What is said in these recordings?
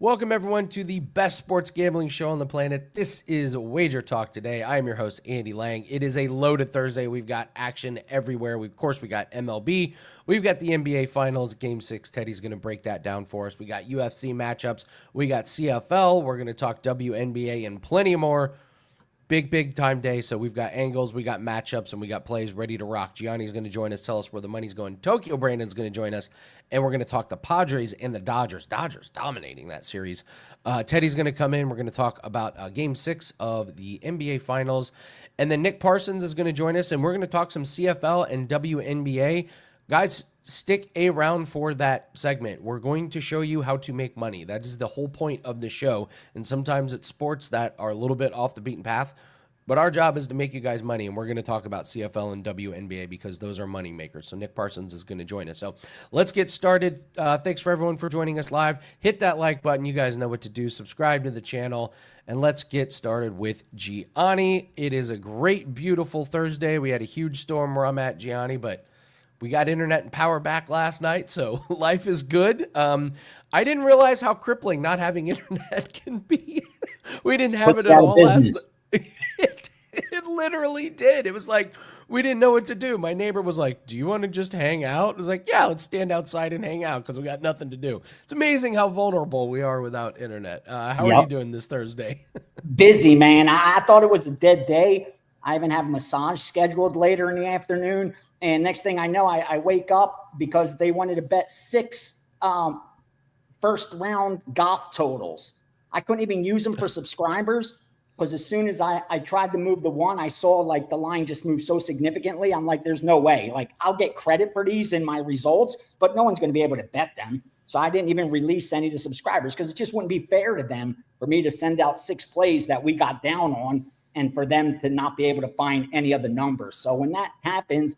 Welcome, everyone, to the best sports gambling show on the planet. This is WagerTalk Today. I am your host, Andy Lang. It is a loaded Thursday. We've got action everywhere. Of course, we got MLB. We've got the NBA Finals, Game 6. Teddy's going to break that down for us. We got UFC matchups. We got CFL. We're going to talk WNBA and plenty more. Big time day. So we've got angles, we got matchups, and we got plays ready to rock. Gianni's going to join us, tell us where the money's going. Tokyo Brandon's going to join us, and we're going to talk the Padres and the Dodgers. Dodgers dominating that series. Teddy's going to come in. We're going to talk about Game 6 of the NBA Finals. And then Nick Parsons is going to join us, and we're going to talk some CFL and WNBA. Guys, stick around for that segment. We're going to show you how to make money. That is the whole point of the show. And sometimes it's sports that are a little bit off the beaten path. But our job is to make you guys money, and we're going to talk about CFL and WNBA because those are money makers. So Nick Parsons is going to join us. So let's get started. Thanks for everyone for joining us live. Hit that like button. You guys know what to do. Subscribe to the channel, and let's get started with Gianni. It is a great, beautiful Thursday. We had a huge storm where I'm at, Gianni, but we got internet and power back last night, so life is good. I didn't realize how crippling not having internet can be. We didn't have it at all last night. It literally did. It was like we didn't know what to do. My neighbor was like, "Do you want to just hang out?" I was like, "Yeah, let's stand outside and hang out because we got nothing to do." It's amazing how vulnerable we are without internet. How are you doing this Thursday? Busy, man. I thought it was a dead day. I even have a massage scheduled later in the afternoon. And next thing I know, I wake up because they wanted to bet 6 first round golf totals. I couldn't even use them for subscribers because as soon as I tried to move the one, I saw like the line just moved so significantly. I'm like, there's no way. Like I'll get credit for these in my results, but no one's going to be able to bet them. So I didn't even release any of the subscribers because it just wouldn't be fair to them for me to send out 6 plays that we got down on and for them to not be able to find any of the numbers. So when that happens,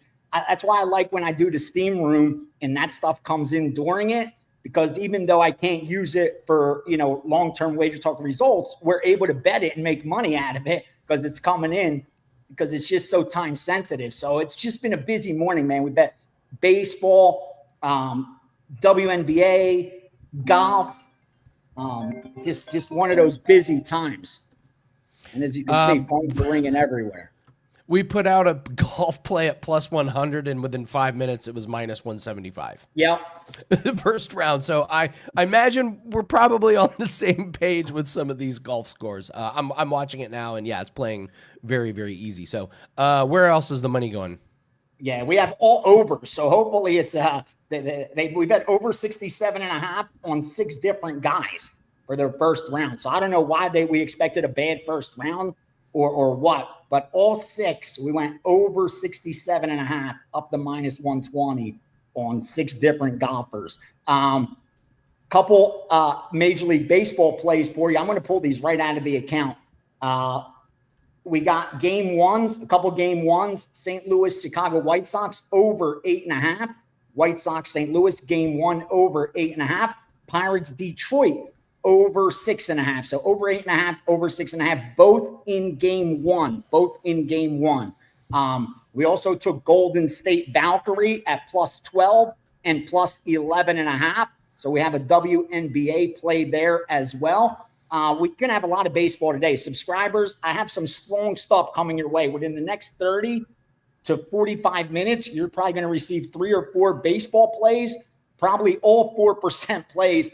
that's why I like when I do the Steam room and that stuff comes in during it, because even though I can't use it for, long-term wager talk results, we're able to bet it and make money out of it because it's coming in because it's just so time sensitive. So it's just been a busy morning, man. We bet baseball, WNBA, golf, just one of those busy times. And as you can see, phones are ringing everywhere. We put out a golf play at plus 100, and within 5 minutes, it was minus 175. Yeah. The first round. So I imagine we're probably on the same page with some of these golf scores. I'm watching it now, and yeah, it's playing very, very easy. So where else is the money going? Yeah, we have all over. So hopefully it's we bet over 67.5 on 6 different guys for their first round. So I don't know why we expected a bad first round or what, but all 6, we went over 67.5 up to minus 120 on 6 different golfers. Couple Major League Baseball plays for you. I'm going to pull these right out of the account. We got a couple game ones, St. Louis, Chicago White Sox over 8.5. White Sox, St. Louis, game 1 over 8.5. Pirates, Detroit over 6.5. So over 8.5, over 6.5, both in game 1. We also took Golden State Valkyrie at plus 12 and plus 11.5. So we have a WNBA play there as well. We're going to have a lot of baseball today. Subscribers, I have some strong stuff coming your way. Within the next 30 to 45 minutes, you're probably going to receive 3 or 4 baseball plays, probably all 4% plays.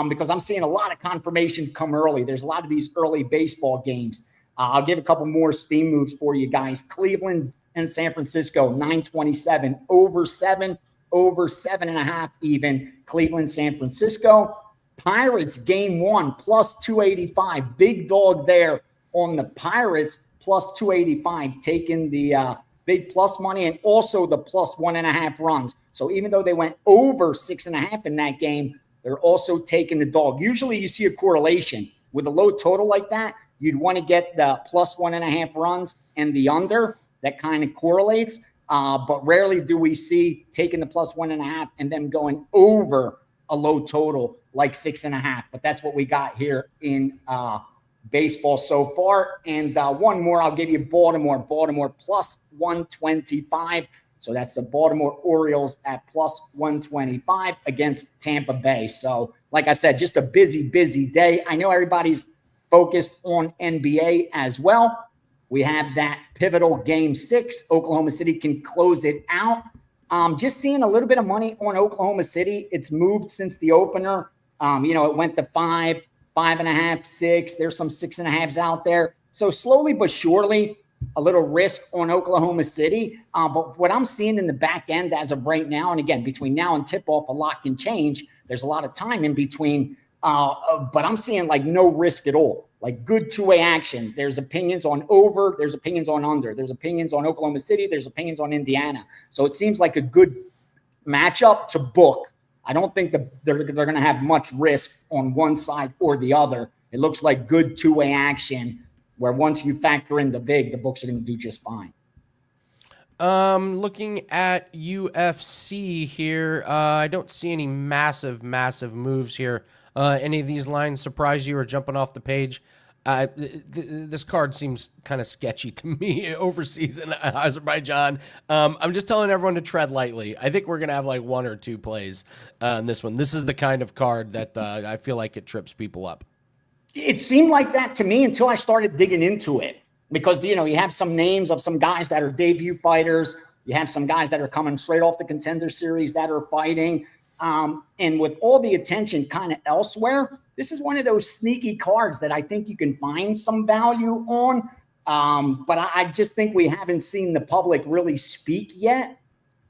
Because I'm seeing a lot of confirmation come early. There's a lot of these early baseball games. I'll give a couple more steam moves for you guys. Cleveland and San Francisco, 927, over 7, over 7.5 even. Cleveland, San Francisco. Pirates, game 1, plus 285. Big dog there on the Pirates, plus 285, taking the big plus money and also the plus 1.5 runs. So even though they went over 6.5 in that game, they're also taking the dog. Usually you see a correlation with a low total like that. You'd want to get the plus 1.5 runs and the under. That kind of correlates. But rarely do we see taking the plus 1.5 and then going over a low total like 6.5. But that's what we got here in baseball so far. And one more, I'll give you Baltimore plus 125. So that's the Baltimore Orioles at plus 125 against Tampa Bay. So like I said, just a busy day. I know everybody's focused on NBA as well. We have that pivotal game 6. Oklahoma City can close it out. Just seeing a little bit of money on Oklahoma City. It's moved since the opener. It went to 5, 5.5, 6. There's some 6.5s out there. So slowly but surely, a little risk on Oklahoma City. But what I'm seeing in the back end as of right now, and again, between now and tip-off, a lot can change. There's a lot of time in between. But I'm seeing like no risk at all, like good two-way action. There's opinions on over, there's opinions on under, there's opinions on Oklahoma City, there's opinions on Indiana. So it seems like a good matchup to book. I don't think they're going to have much risk on one side or the other. It looks like good two-way action where once you factor in the VIG, the books are going to do just fine. Looking at UFC here, I don't see any massive moves here. Any of these lines surprise you or jumping off the page? This card seems kind of sketchy to me. Overseas in Azerbaijan. I'm just telling everyone to tread lightly. I think we're going to have like 1 or 2 plays on this one. This is the kind of card that I feel like it trips people up. It seemed like that to me until I started digging into it. Because, you have some names of some guys that are debut fighters. You have some guys that are coming straight off the Contender Series that are fighting. And with all the attention kind of elsewhere, this is one of those sneaky cards that I think you can find some value on. But I just think we haven't seen the public really speak yet.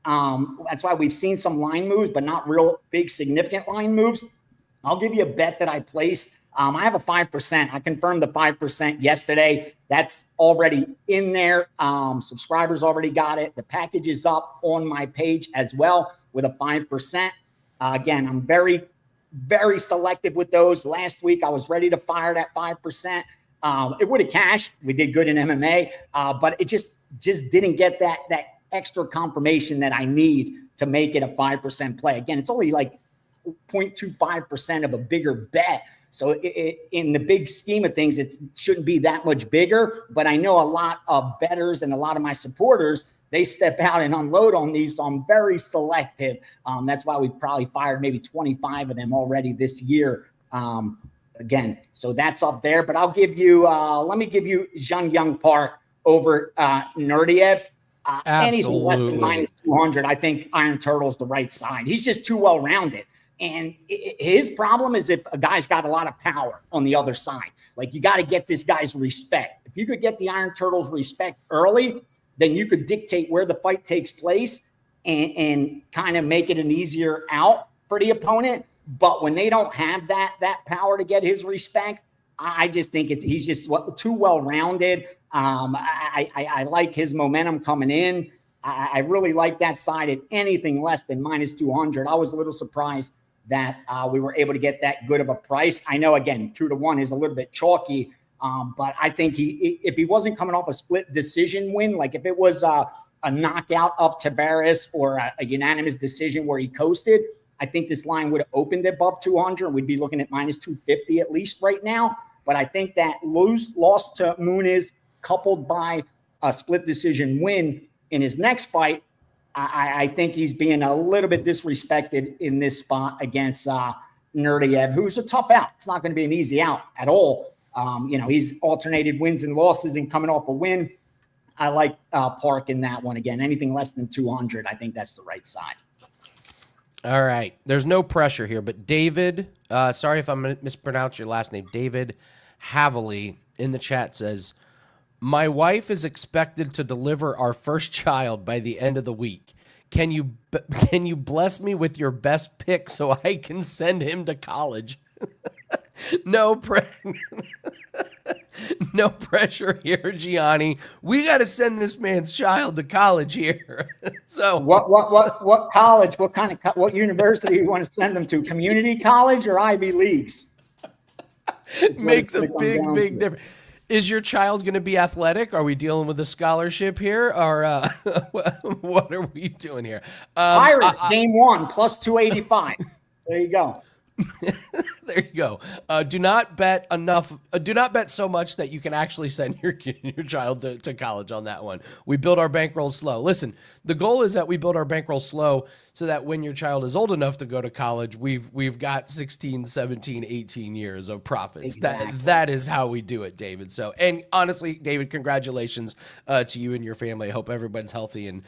That's why we've seen some line moves, but not real big significant line moves. I'll give you a bet that I placed. I have a 5%. I confirmed the 5% yesterday. That's already in there. Subscribers already got it. The package is up on my page as well with a 5%. Again, I'm very, very selective with those. Last week, I was ready to fire that 5%. It would have cashed. We did good in MMA, but it just didn't get that extra confirmation that I need to make it a 5% play. Again, it's only like 0.25% of a bigger bet. So in the big scheme of things, it shouldn't be that much bigger. But I know a lot of bettors and a lot of my supporters, they step out and unload on these. So I'm very selective. That's why we've probably fired maybe 25 of them already this year. Again, so that's up there. But I'll give you, let me give you Jung Park over Nurdiev. Anything less than minus 200, I think Iron Turtle's the right side. He's just too well-rounded. And his problem is if a guy's got a lot of power on the other side. Like, you got to get this guy's respect. If you could get the Iron Turtle's respect early, then you could dictate where the fight takes place and kind of make it an easier out for the opponent. But when they don't have that power to get his respect, I just think he's just too well-rounded. I like his momentum coming in. I really like that side at anything less than minus 200. I was a little surprised that we were able to get that good of a price. I know, again, 2-1 is a little bit chalky, but I think if he wasn't coming off a split decision win, like if it was a knockout of Tavares or a unanimous decision where he coasted, I think this line would have opened above 200 and we'd be looking at minus 250 at least right now. But I think that loss to Muniz coupled by a split decision win in his next fight, I think he's being a little bit disrespected in this spot against Nurdiev, who's a tough out. It's not going to be an easy out at all. He's alternated wins and losses and coming off a win. I like Park in that one. Again, anything less than 200, I think that's the right side. All right. There's no pressure here, but David, sorry if I'm mispronounce your last name, David Havely in the chat says, my wife is expected to deliver our first child by the end of the week. Can you bless me with your best pick so I can send him to college? No pressure here, Gianni. We got to send this man's child to college here. So what college? What university you want to send them to? Community college or Ivy Leagues? Makes a big difference. Is your child going to be athletic? Are we dealing with a scholarship here, or what are we doing here? Pirates game 1 plus 285. There you go. There you go. Do not bet enough. Do not bet so much that you can actually send your child to college on that one. We build our bankroll slow. Listen, the goal is that we build our bankroll slow so that when your child is old enough to go to college, we've got 16, 17, 18 years of profits. Exactly. That is how we do it, David. So, and honestly, David, congratulations to you and your family. I hope everyone's healthy, and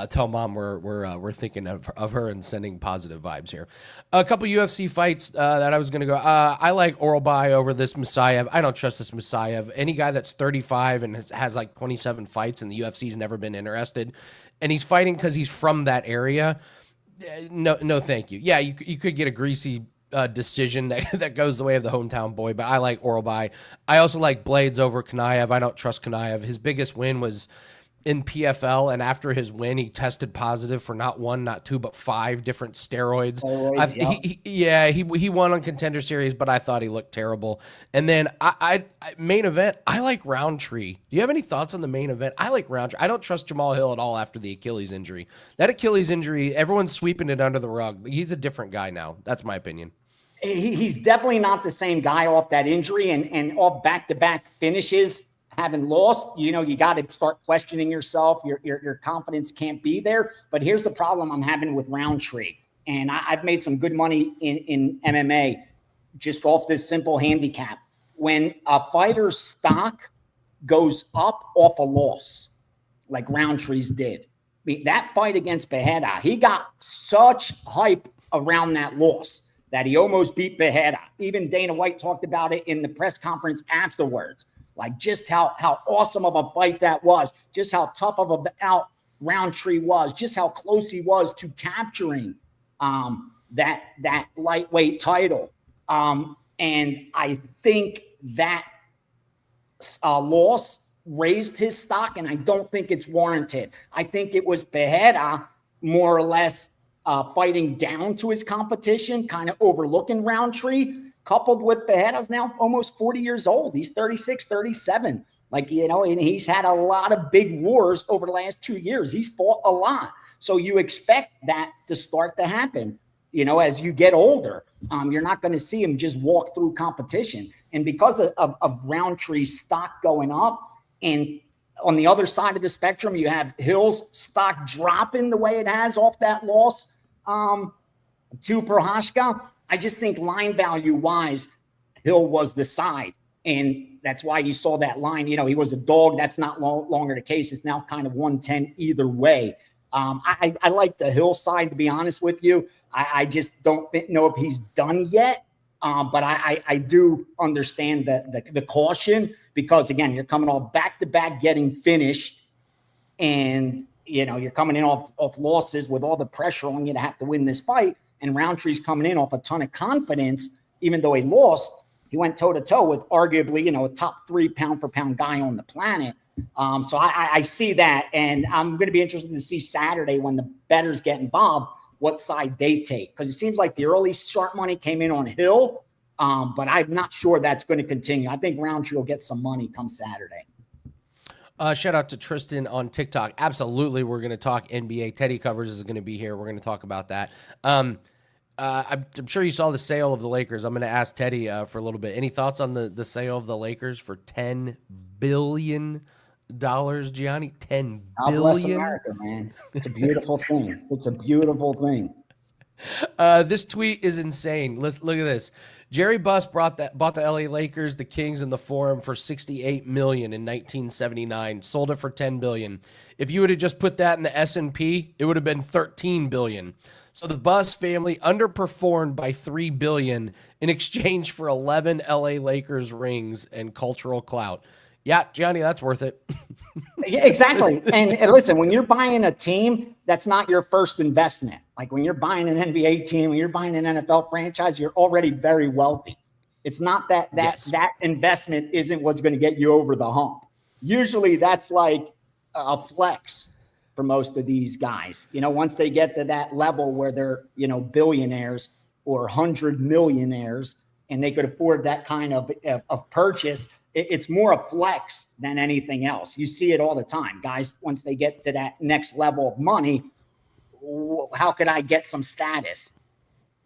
tell mom we're thinking of her and sending positive vibes here. A couple UFC fights that I was going to go. I like Oralbai over this Musayev. I don't trust this Musayev. Any guy that's 35 and has like 27 fights and the UFC's never been interested, and he's fighting because he's from that area. No, thank you. Yeah, you could get a greasy decision that goes the way of the hometown boy, but I like Oralbai. I also like Blades over Kanaev. I don't trust Kanaev. His biggest win was in PFL, and after his win, he tested positive for not one, not two, but 5 different steroids. He won on Contender Series, but I thought he looked terrible. And then I main event, I like Roundtree. Do you have any thoughts on the main event? I like Roundtree. I don't trust Jamal Hill at all after the Achilles injury. That Achilles injury, everyone's sweeping it under the rug. He's a different guy now. That's my opinion. He's definitely not the same guy off that injury and off back-to-back finishes. Having lost, you got to start questioning yourself. Your confidence can't be there. But here's the problem I'm having with Roundtree. And I've made some good money in MMA just off this simple handicap. When a fighter's stock goes up off a loss, like Roundtree's did, that fight against Becerra, he got such hype around that loss that he almost beat Becerra. Even Dana White talked about it in the press conference afterwards. Like just how awesome of a fight that was, just how tough of a out Roundtree was, just how close he was to capturing that lightweight title. And I think that loss raised his stock, and I don't think it's warranted. I think it was Becerra more or less fighting down to his competition, kind of overlooking Roundtree. Coupled with Becerra's now almost 40 years old. He's 36, 37. And he's had a lot of big wars over the last 2 years. He's fought a lot. So you expect that to start to happen, as you get older. You're not going to see him just walk through competition. And because of Roundtree's stock going up, and on the other side of the spectrum, you have Hill's stock dropping the way it has off that loss to Prochazka. I just think line value wise, Hill was the side. And that's why you saw that line. He was a dog. That's not longer the case. It's now kind of 110 either way. I like the Hill side, to be honest with you. I just don't know if he's done yet. But I do understand the caution because, again, you're coming off back-to-back getting finished. And, you're coming in off losses with all the pressure on you to have to win this fight. And Roundtree's coming in off a ton of confidence. Even though he lost, he went toe-to-toe with arguably, a top 3 pound-for-pound guy on the planet. So I see that. And I'm going to be interested to see Saturday when the bettors get involved, what side they take. Because it seems like the early sharp money came in on Hill, but I'm not sure that's going to continue. I think Roundtree will get some money come Saturday. Shout out to Tristan on TikTok. Absolutely, we're going to talk NBA. Teddy Covers is going to be here. We're going to talk about that. I'm sure you saw the sale of the Lakers. I'm going to ask Teddy for a little bit. Any thoughts on the sale of the Lakers for $10 billion, Gianni? $10 billion? God bless America, man. It's a beautiful thing. It's a beautiful thing. This tweet is insane. Let's look at this. Jerry Buss bought the LA Lakers, the Kings, and the Forum for $68 million in 1979. Sold it for $10 billion. If you would have just put that in the S&P, it would have been $13 billion. So the Buss family underperformed by $3 billion in exchange for 11 LA Lakers rings and cultural clout. Yeah, Gianni, that's worth it. Yeah, exactly. And listen, when you're buying a team, that's not your first investment. Like when you're buying an NBA team, when you're buying an NFL franchise, you're already very wealthy. It's not that investment isn't what's going to get you over the hump. Usually that's like a flex for most of these guys. Once they get to that level where they're, billionaires or 100 millionaires and they could afford that kind of purchase, it's more a flex than anything else. You see it all the time. Guys, once they get to that next level of money, how could I get some status?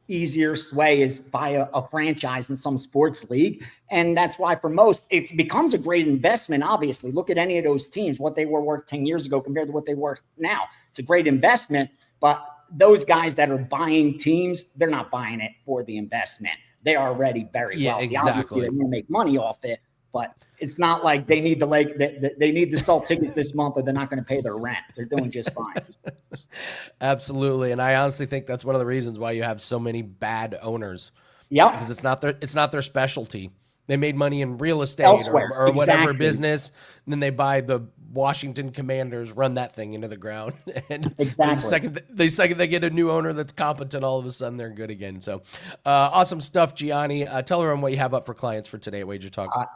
easiest way is buy a franchise in some sports league. And that's why for most, it becomes a great investment. Obviously, look at any of those teams, what they were worth 10 years ago compared to what they worth now. It's a great investment, but those guys that are buying teams, they're not buying it for the investment. They are already very wealthy. Exactly. Obviously, they want to make money off it, but it's not like they need they need to sell tickets this month or they're not going to pay their rent. They're doing just fine. Absolutely. And I honestly think that's one of the reasons why you have so many bad owners. Yeah. Because it's not their specialty. They made money in real estate Elsewhere. or whatever Exactly. business. And then they buy the Washington Commanders, run that thing into the ground. And Exactly. the second they get a new owner that's competent, all of a sudden they're good again. So awesome stuff, Gianni. Tell everyone what you have up for clients for today at Wager Talk.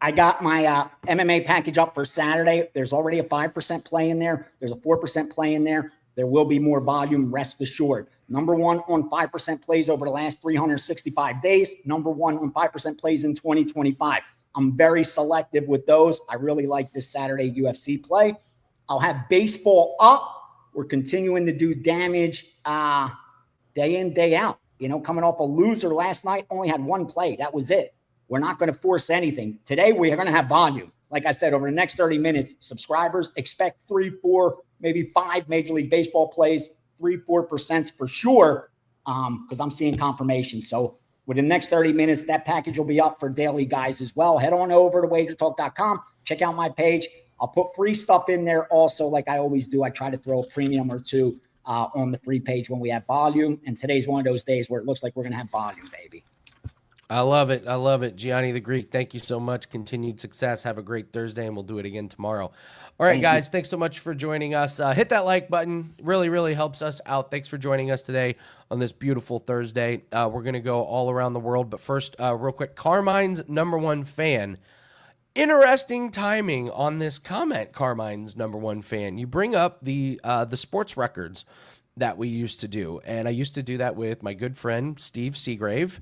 I got my MMA package up for Saturday. There's already a 5% play in there. There's a 4% play in there. There will be more volume, rest assured. Number one on 5% plays over the last 365 days. Number one on 5% plays in 2025. I'm very selective with those. I really like this Saturday UFC play. I'll have baseball up. We're continuing to do damage day in, day out. Coming off a loser last night, only had one play. That was it. We're not going to force anything. Today, we are going to have volume. Like I said, over the next 30 minutes, subscribers expect 3, 4, maybe 5 Major League Baseball plays, 3-4% for sure, because I'm seeing confirmation. So within the next 30 minutes, that package will be up for daily guys as well. Head on over to WagerTalk.com. Check out my page. I'll put free stuff in there also, like I always do. I try to throw a premium or two on the free page when we have volume. And today's one of those days where it looks like we're going to have volume, baby. I love it. I love it. Gianni the Greek, thank you so much. Continued success. Have a great Thursday, and we'll do it again tomorrow. All right, guys, thanks so much for joining us. Hit that like button. Really, really helps us out. Thanks for joining us today on this beautiful Thursday. We're going to go all around the world, but first, real quick, Carmine's number one fan. Interesting timing on this comment, Carmine's number one fan. You bring up the sports records that we used to do, and I used to do that with my good friend, Steve Seagrave.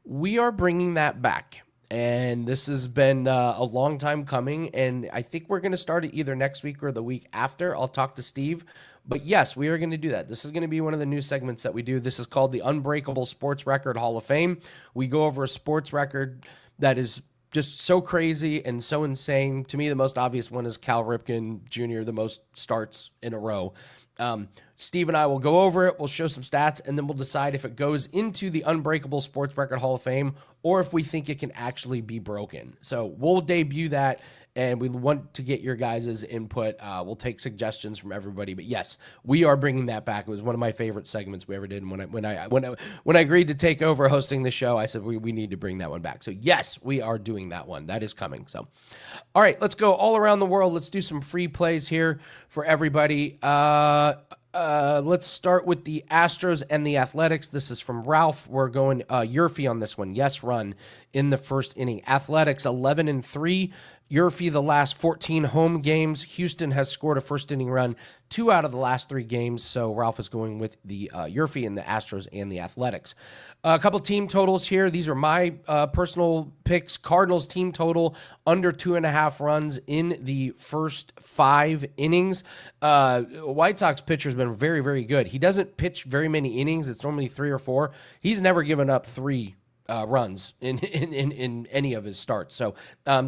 We are bringing that back, and this has been a long time coming, and I think we're going to start it either next week or the week after. I'll talk to Steve, but yes, we are going to do that. This is going to be one of the new segments that we do. This is called the Unbreakable Sports Record Hall of Fame. We go over a sports record that is just so crazy and so insane. To me, the most obvious one is Cal Ripken Jr., the most starts in a row. Steve and I will go over it. We'll show some stats, and then we'll decide if it goes into the Unbreakable Sports Record Hall of Fame or if we think it can actually be broken. So we'll debut that, and we want to get your guys' input. We'll take suggestions from everybody. But yes, we are bringing that back. It was one of my favorite segments we ever did. And when I agreed to take over hosting the show, I said we need to bring that one back. So yes, we are doing that one. That is coming. So, all right, let's go all around the world. Let's do some free plays here for everybody. Let's start with the Astros and the Athletics. This is from Ralph. We're going Yurfie on this one. Yes, run in the first inning. Athletics 11-3. Yurfie the last 14 home games. Houston has scored a first inning run 2 out of the last 3 games. So Ralph is going with the Yurfie and the Astros and the Athletics. A couple team totals here. These are my personal picks. Cardinals team total under 2.5 runs in the first 5 innings. White Sox pitcher has been very, very good. He doesn't pitch very many innings. It's normally 3 or 4. He's never given up 3 runs in any of his starts. So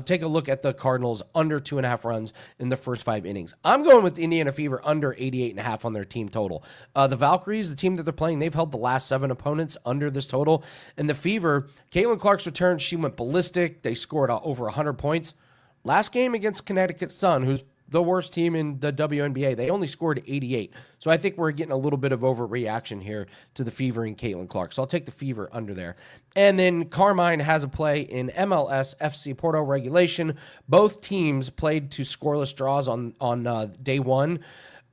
take a look at the Cardinals under 2.5 runs in the first 5 innings. I'm going with Indiana Fever under 88.5 on their team total. The Valkyries, the team that they're playing, they've held the last 7 opponents under this total. And the Fever, Caitlin Clark's return, she went ballistic. They scored over 100 points. Last game against Connecticut Sun, who's the worst team in the WNBA, they only scored 88. So I think we're getting a little bit of overreaction here to the Fever and Caitlin Clark. So I'll take the Fever under there. And then Carmine has a play in MLS FC Porto regulation. Both teams played to scoreless draws on day 1.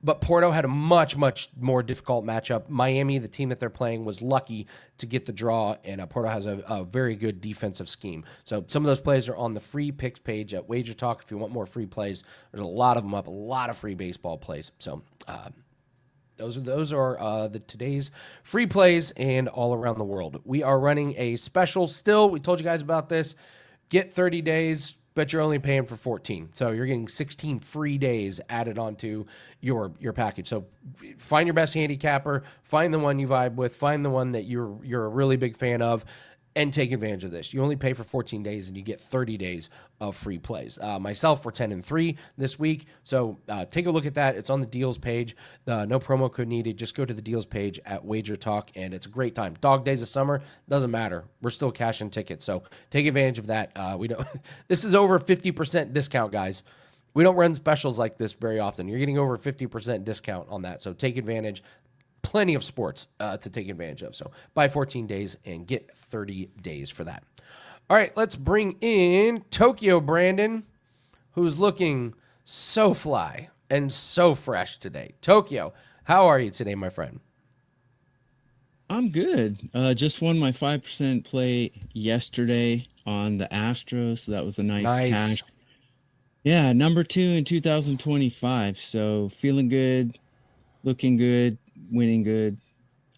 But Porto had a much, much more difficult matchup. Miami, the team that they're playing, was lucky to get the draw, and Porto has a very good defensive scheme. So some of those plays are on the free picks page at Wager Talk. If you want more free plays, there's a lot of them up, a lot of free baseball plays. So those are the today's free plays and all around the world. We are running a special still. We told you guys about this. Get 30 days. but you're only paying for 14. So you're getting 16 free days added onto your package. So find your best handicapper, find the one you vibe with, find the one that you're a really big fan of, and take advantage of this. You only pay for 14 days and you get 30 days of free plays. Myself, we're 10-3 this week. So take a look at that. It's on the deals page. No promo code needed. Just go to the deals page at WagerTalk, and it's a great time. Dog days of summer, doesn't matter. We're still cashing tickets. So take advantage of that. We don't. This is over 50% discount, guys. We don't run specials like this very often. You're getting over 50% discount on that. So take advantage. Plenty of sports to take advantage of. So buy 14 days and get 30 days for that. All right, let's bring in Tokyo Brandon, who's looking so fly and so fresh today. Tokyo, how are you today, my friend? I'm good. Just won my 5% play yesterday on the Astros, so that was a nice cash. Yeah, number 2 in 2025. So feeling good, looking good, winning good.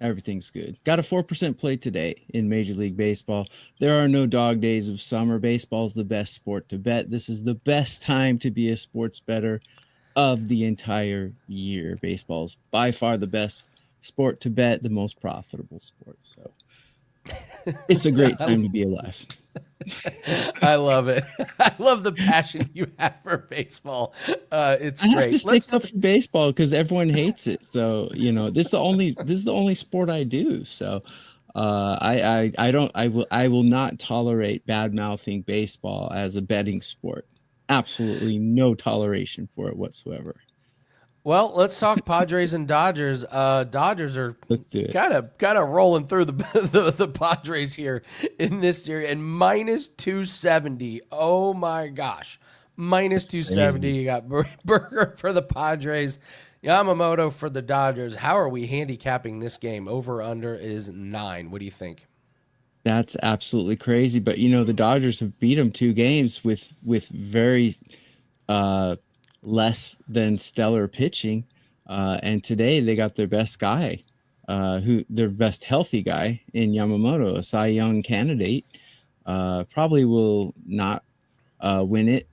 Everything's good. Got a 4% play today in Major League Baseball. There are no dog days of summer. Baseball's the best sport to bet. This is the best time to be a sports bettor of the entire year. Baseball's by far the best sport to bet, the most profitable sport. So it's a great time to be alive. I love it. I love the passion you have for baseball. It's I great. have to stick up for baseball because everyone hates it. So this is the only sport I do. So I will not tolerate bad mouthing baseball as a betting sport. Absolutely no toleration for it whatsoever. Well, let's talk Padres and Dodgers. Dodgers are kind of rolling through the Padres here in this series, and minus 270. Oh my gosh, minus 270. You got Burger for the Padres, Yamamoto for the Dodgers. How are we handicapping this game? Over under is 9. What do you think? That's absolutely crazy. But the Dodgers have beat them 2 games with very less than stellar pitching, and today they got their best guy, their best healthy guy in Yamamoto, a Cy Young candidate. Probably will not win it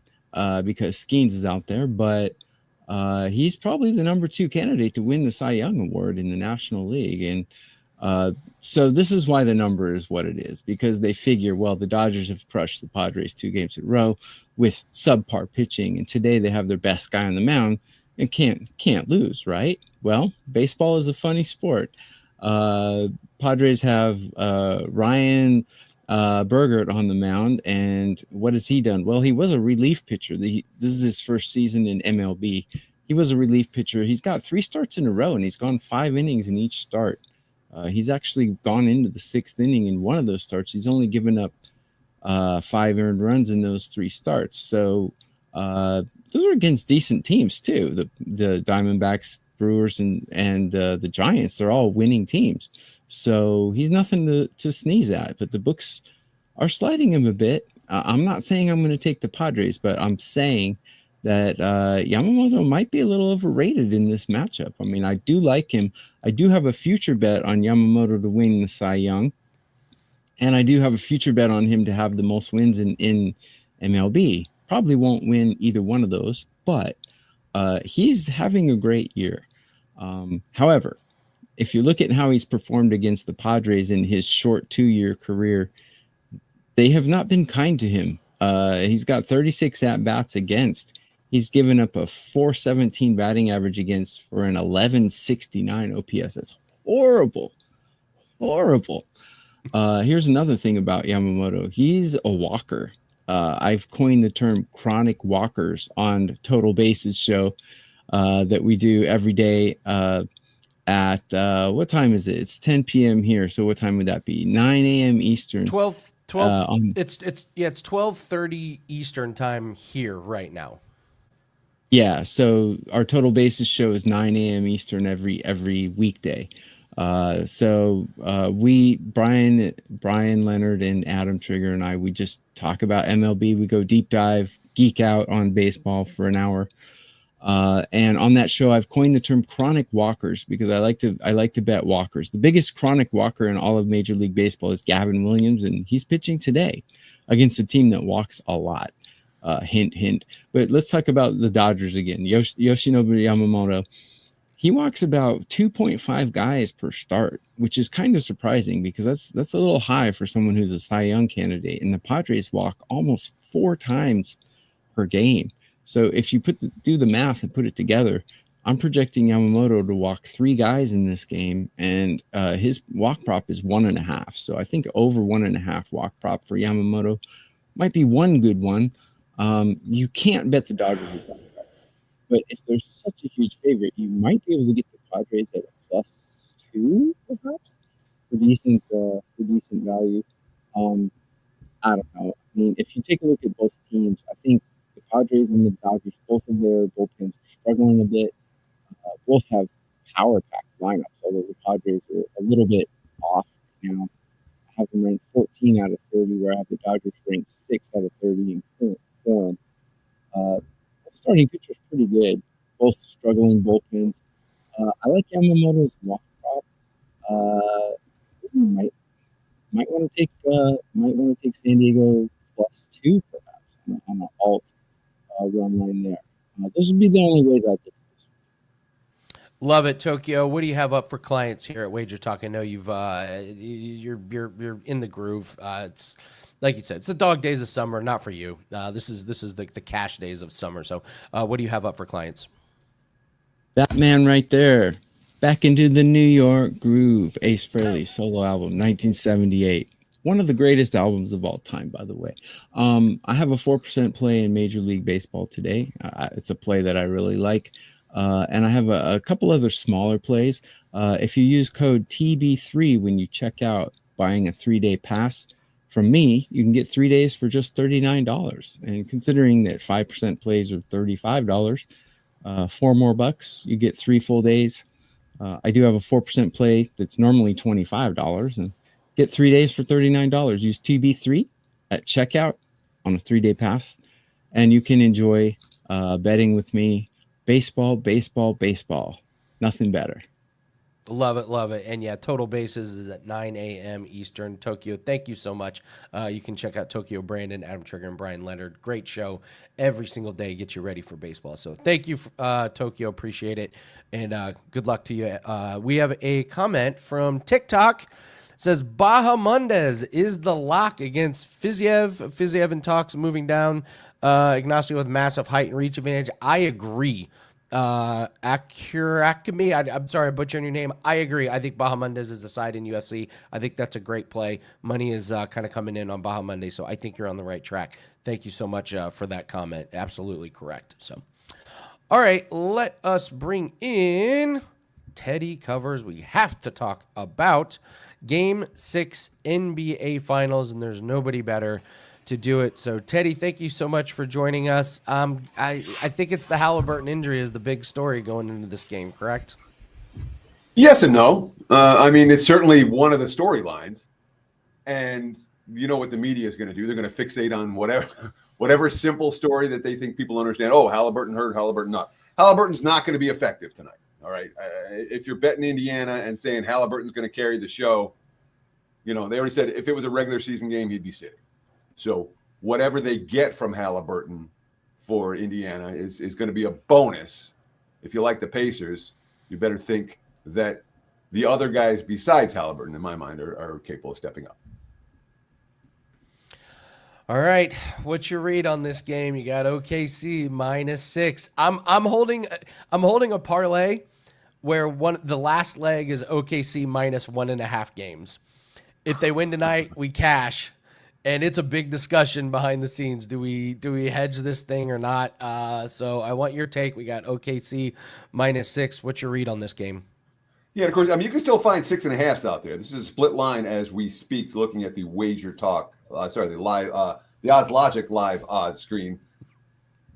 because Skeens is out there, but he's probably the number 2 candidate to win the Cy Young Award in the National League. And so this is why the number is what it is, because they figure, well, the Dodgers have crushed the Padres 2 games in a row with subpar pitching, and today they have their best guy on the mound and can't lose, right? Well, baseball is a funny sport. Padres have Ryan Burgert on the mound, and what has he done? Well, he was a relief pitcher. This is his first season in MLB. He was a relief pitcher. He's got 3 starts in a row, and he's gone 5 innings in each start. He's actually gone into the 6th inning in one of those starts. He's only given up 5 earned runs in those 3 starts. So those are against decent teams too. The Diamondbacks, Brewers, and the Giants. They're all winning teams. So he's nothing to sneeze at. But the books are sliding him a bit. I'm not saying I'm going to take the Padres, but I'm saying that Yamamoto might be a little overrated in this matchup. I mean, I do like him. I do have a future bet on Yamamoto to win the Cy Young, and I do have a future bet on him to have the most wins in MLB. Probably won't win either one of those, but he's having a great year. However, if you look at how he's performed against the Padres in his short 2-year career, they have not been kind to him. He's got 36 at-bats against. He's given up a .417 batting average against for an 1169 OPS. That's horrible. Horrible. Here's another thing about Yamamoto. He's a walker. I've coined the term chronic walkers on Total Bases show that we do every day at what time is it? It's 10 p.m. here. So what time would that be? 9 a.m. Eastern. 12 it's 12:30 Eastern time here right now. Yeah, so our Total Bases show is 9 a.m. Eastern every weekday. So we, Brian Leonard and Adam Trigger and I, we just talk about MLB. We go deep dive, geek out on baseball for an hour. And on that show, I've coined the term chronic walkers because I like to bet walkers. The biggest chronic walker in all of Major League Baseball is Gavin Williams, and he's pitching today against a team that walks a lot. Hint, hint. But let's talk about the Dodgers again. Yoshinobu Yamamoto. He walks about 2.5 guys per start, which is kind of surprising because that's a little high for someone who's a Cy Young candidate. And the Padres walk almost 4 times per game. So if you do the math and put it together, I'm projecting Yamamoto to walk 3 guys in this game, and his walk prop is 1.5. So I think over 1.5 walk prop for Yamamoto might be one good one. You can't bet the Dodgers with that price. But if there's such a huge favorite, you might be able to get the Padres at a +2, perhaps, for decent value. I don't know. I mean, if you take a look at both teams, I think the Padres and the Dodgers, both of their bullpens are struggling a bit. Both have power-packed lineups, although the Padres are a little bit off now. I have them ranked 14 out of 30, where I have the Dodgers ranked 6 out of 30 in current form. Starting pitcher's pretty good. Both struggling bullpens. I like Yamamoto's walk prop. Might want to take San Diego +2 perhaps on an alt run line there. Those would be the only ways I'd take this. Love it, Tokyo. What do you have up for clients here at WagerTalk? I know you're in the groove. It's like you said, it's the dog days of summer, not for you. This is the cash days of summer. So, what do you have up for clients? That man right there, back into the New York groove. Ace Frehley solo album, 1978. One of the greatest albums of all time, by the way. I have a 4% play in Major League Baseball today. It's a play that I really like. And I have a couple other smaller plays. If you use code TB3 when you check out buying a 3-day pass from me, you can get 3 days for just $39. And considering that 5% plays are $35, 4 more bucks, you get 3 full days. I do have a 4% play that's normally $25 and get 3 days for $39. Use TB3 at checkout on a 3-day pass, and you can enjoy betting with me. Baseball, baseball, baseball. Nothing better. Love it, love it. And yeah, Total Bases is at 9 a.m. Eastern. Tokyo, thank you so much. You can check out Tokyo Brandon, Adam Trigger, and Brian Leonard. Great show every single day. Get you ready for baseball. So thank you, Tokyo. Appreciate it. And good luck to you. We have a comment from TikTok. It says, Bahamondes is the lock against Fiziev. Fiziev in talks moving down. Ignacio with massive height and reach advantage. I agree. Acuracme, I'm sorry, I'm butchering your name. I agree. I think Bahamondes is the side in UFC. I think that's a great play. Money is kind of coming in on Bahamondes, so I think you're on the right track. Thank you so much for that comment. Absolutely correct. So, all right, let us bring in Teddy Covers. We have to talk about Game 6 NBA Finals, and there's nobody better to do it. So, Teddy, thank you so much for joining us. I think it's the Halliburton injury is the big story going into this game, correct? Yes and no. I mean, it's certainly one of the storylines. And you know what the media is going to do. They're going to fixate on whatever simple story that they think people understand. Oh, Halliburton hurt, Halliburton not. Halliburton's not going to be effective tonight. All right. If you're betting Indiana and saying Halliburton's going to carry the show, you know, they already said if it was a regular season game, he'd be sitting. So whatever they get from Halliburton for Indiana is going to be a bonus. If you like the Pacers, you better think that the other guys besides Halliburton, in my mind, are capable of stepping up. All right, what's your read on this game? You got OKC -6. I'm holding a parlay where the last leg is OKC -1.5 games. If they win tonight, we cash. And it's a big discussion behind the scenes. Do we hedge this thing or not? So I want your take. We got OKC -6. What's your read on this game? Yeah, of course. I mean, you can still find 6.5s out there. This is a split line as we speak. Looking at the WagerTalk, the Odds Logic live odds screen.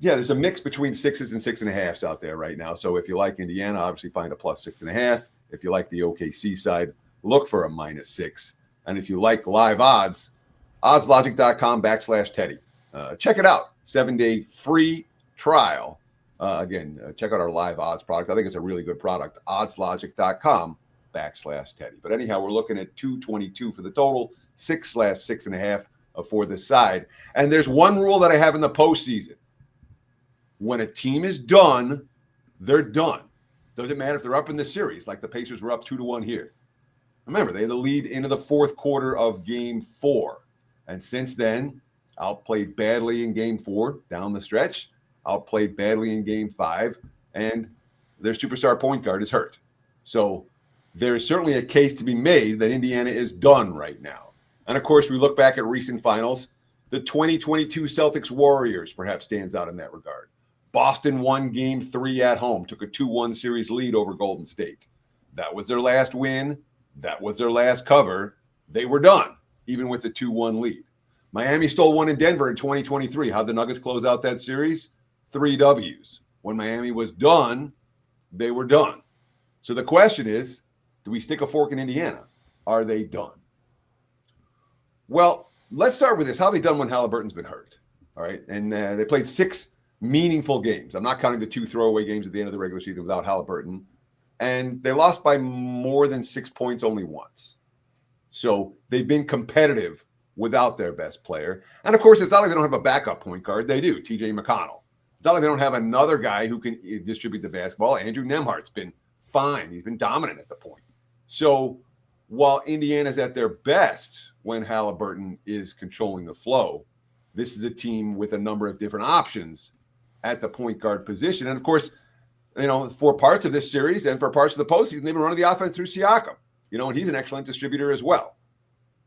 Yeah, there's a mix between 6s and 6.5s out there right now. So if you like Indiana, obviously find a +6.5. If you like the OKC side, look for a -6. And if you like live odds, oddslogic.com/Teddy. Check it out. 7-day free trial. Again, check out our live odds product. I think it's a really good product. oddslogic.com/Teddy. But anyhow, we're looking at 222 for the total, 6/6.5. for this side. And there's one rule that I have in the postseason. When a team is done, they're done. Doesn't matter if they're up in the series, like the Pacers were up 2-1 here. Remember, they had the lead into the fourth quarter of Game 4. And since then, outplayed badly in Game 4 down the stretch, outplayed badly in Game 5, and their superstar point guard is hurt. So there's certainly a case to be made that Indiana is done right now. And, of course, we look back at recent finals. The 2022 Celtics Warriors perhaps stands out in that regard. Boston won Game 3 at home, took a 2-1 series lead over Golden State. That was their last win. That was their last cover. They were done, even with the 2-1 lead. Miami stole one in Denver in 2023. How'd the Nuggets close out that series? 3 W's. When Miami was done, they were done. So the question is, do we stick a fork in Indiana? Are they done? Well, let's start with this. How have they done when Halliburton's been hurt? All right. And they played 6 meaningful games. I'm not counting the 2 throwaway games at the end of the regular season without Halliburton. And they lost by more than 6 points only once. So they've been competitive without their best player. And of course, it's not like they don't have a backup point guard. They do, TJ McConnell. It's not like they don't have another guy who can distribute the basketball. Andrew Nembhard's been fine. He's been dominant at the point. So while Indiana's at their best when Halliburton is controlling the flow, this is a team with a number of different options at the point guard position. And of course, for parts of this series and for parts of the postseason, they've been running the offense through Siakam, and he's an excellent distributor as well.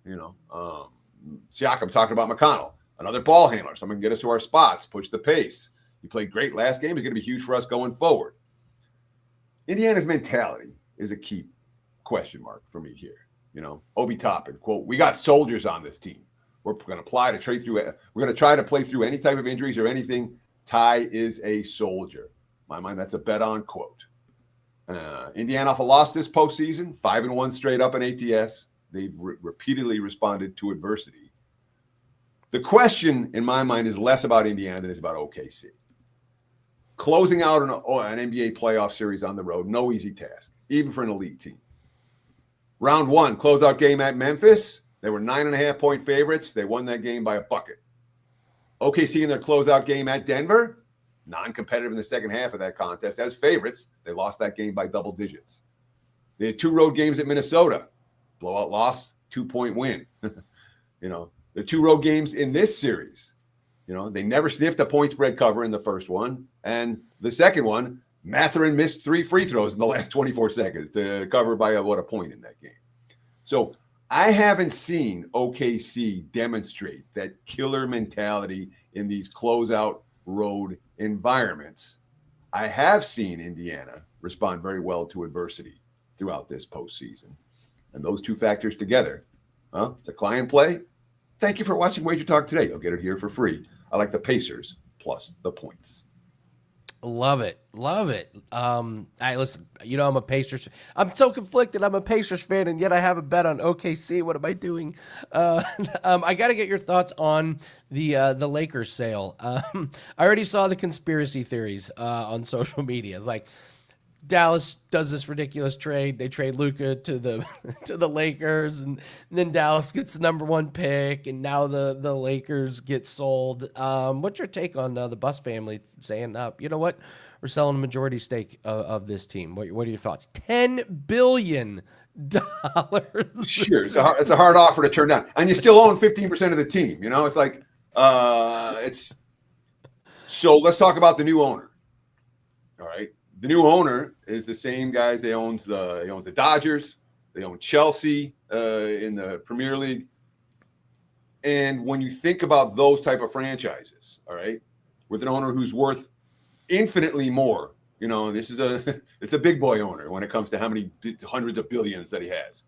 Siakam talking about McConnell, another ball handler, someone can get us to our spots, push the pace. He played great last game. He's going to be huge for us going forward. Indiana's mentality is a key question mark for me here. Obi Toppin, quote, "We got soldiers on this team. We're going to try to play through any type of injuries or anything. Ty is a soldier." In my mind, that's a bet on quote. Indiana off a loss this postseason, 5-1 straight up in ATS. They've repeatedly responded to adversity. The question in my mind is less about Indiana than it is about OKC. Closing out an NBA playoff series on the road, no easy task, even for an elite team. Round 1, closeout game at Memphis. They were 9.5-point favorites. They won that game by a bucket. OKC in their closeout game at Denver, non-competitive in the second half of that contest. As favorites, they lost that game by double digits. They had 2 road games at Minnesota. Blowout loss, 2-point win. The 2 road games in this series. They never sniffed a point spread cover in the first one. And the second one, Mathurin missed 3 free throws in the last 24 seconds to cover by a point in that game. So I haven't seen OKC demonstrate that killer mentality in these closeout road environments. I have seen Indiana respond very well to adversity throughout this postseason. And those 2 factors together, it's a client play. Thank you for watching Wager Talk today. You'll get it here for free. I like the Pacers plus the points. Love it. Listen, I'm a Pacers. I'm so conflicted. I'm a Pacers fan, and yet I have a bet on OKC. What am I doing? I got to get your thoughts on the Lakers sale. I already saw the conspiracy theories on social media. It's like Dallas does this ridiculous trade. They trade Luka to the Lakers, and then Dallas gets the number 1 pick, and now the Lakers get sold. What's your take on the Buss family saying, you know what, we're selling a majority stake of this team? What are your thoughts? $10 billion. Sure, it's a hard offer to turn down, and you still own 15% of the team. It's like it's. So let's talk about the new owner. All right. The new owner is the same guys. They owns the Dodgers. They own Chelsea in the Premier League. And when you think about those type of franchises, all right, with an owner who's worth infinitely more, this is it's a big boy owner when it comes to how many hundreds of billions that he has.